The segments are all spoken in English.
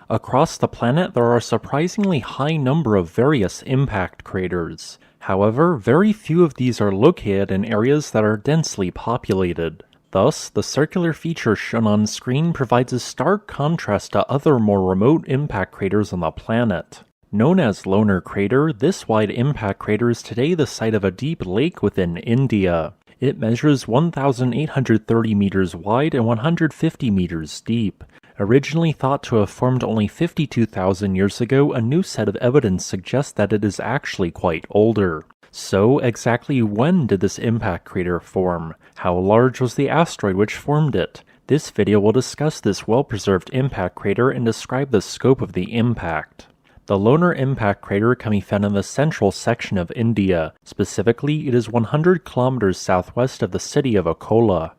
Across the planet, there are a surprisingly high number of various impact craters. However, very few of these are located in areas that are densely populated. Thus, the circular feature shown on screen provides a stark contrast to other more remote impact craters on the planet. Known as Lonar Crater, this wide impact crater is today the site of a deep lake within India. It measures 1,830 meters wide and 150 meters deep. Originally thought to have formed only 52,000 years ago, a new set of evidence suggests that it is actually quite older. So, exactly when did this impact crater form? How large was the asteroid which formed it? This video will discuss this well-preserved impact crater and describe the scope of the impact. The Lonar impact crater can be found in the central section of India. Specifically, it is 100 kilometers southwest of the city of Akola.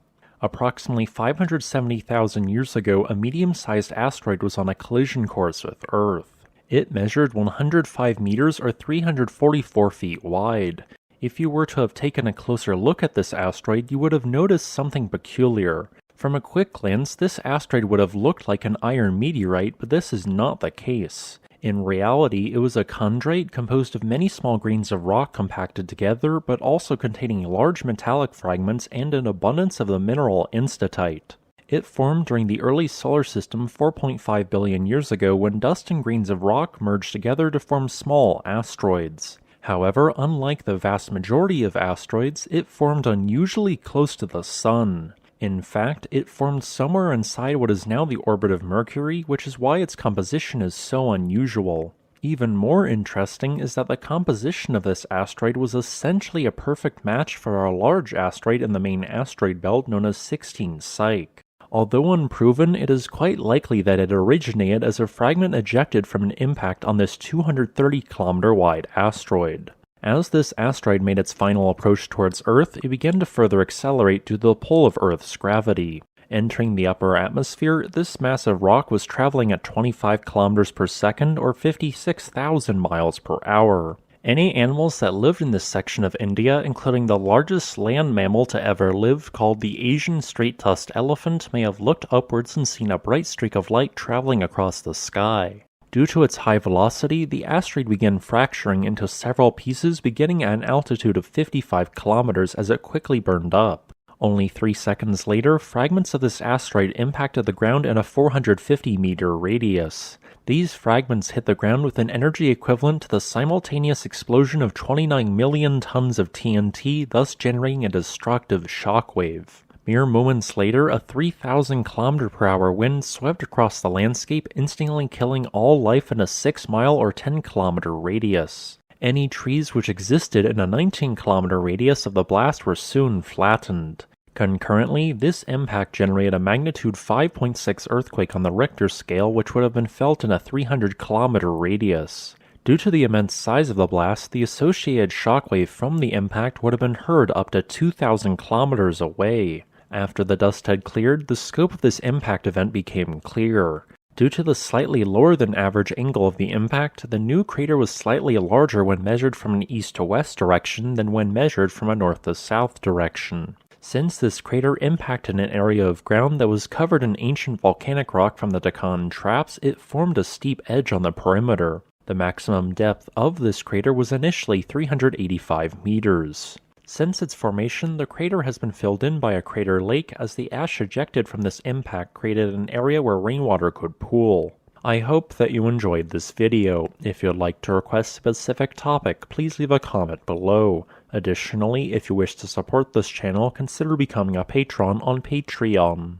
Approximately 570,000 years ago, a medium-sized asteroid was on a collision course with Earth. It measured 105 meters or 344 feet wide. If you were to have taken a closer look at this asteroid, you would have noticed something peculiar. From a quick glance, this asteroid would have looked like an iron meteorite, but this is not the case. In reality, it was a chondrite composed of many small grains of rock compacted together, but also containing large metallic fragments and an abundance of the mineral enstatite. It formed during the early solar system 4.5 billion years ago when dust and grains of rock merged together to form small asteroids. However, unlike the vast majority of asteroids, it formed unusually close to the Sun. In fact, it formed somewhere inside what is now the orbit of Mercury, which is why its composition is so unusual. Even more interesting is that the composition of this asteroid was essentially a perfect match for a large asteroid in the main asteroid belt known as 16 Psyche. Although unproven, it is quite likely that it originated as a fragment ejected from an impact on this 230-kilometer wide asteroid. As this asteroid made its final approach towards Earth, it began to further accelerate due to the pull of Earth's gravity. Entering the upper atmosphere, this massive rock was traveling at 25 kilometers per second or 56,000 miles per hour. Any animals that lived in this section of India, including the largest land mammal to ever live called the Asian straight-tusked elephant, may have looked upwards and seen a bright streak of light traveling across the sky. Due to its high velocity, the asteroid began fracturing into several pieces beginning at an altitude of 55 kilometers as it quickly burned up. Only 3 seconds later, fragments of this asteroid impacted the ground in a 450-meter radius. These fragments hit the ground with an energy equivalent to the simultaneous explosion of 29 million tons of TNT, thus generating a destructive shockwave. Mere moments later, a 3,000 km/h wind swept across the landscape, instantly killing all life in a 6-mile or 10-kilometer radius. Any trees which existed in a 19-kilometer radius of the blast were soon flattened. Concurrently, this impact generated a magnitude 5.6 earthquake on the Richter scale, which would have been felt in a 300-kilometer radius. Due to the immense size of the blast, the associated shockwave from the impact would have been heard up to 2,000 kilometers away. After the dust had cleared, the scope of this impact event became clearer. Due to the slightly lower than average angle of the impact, the new crater was slightly larger when measured from an east to west direction than when measured from a north to south direction. Since this crater impacted an area of ground that was covered in ancient volcanic rock from the Deccan Traps, it formed a steep edge on the perimeter. The maximum depth of this crater was initially 385 meters. Since its formation, the crater has been filled in by a crater lake as the ash ejected from this impact created an area where rainwater could pool. I hope that you enjoyed this video. If you'd like to request a specific topic, please leave a comment below. Additionally, if you wish to support this channel, consider becoming a patron on Patreon.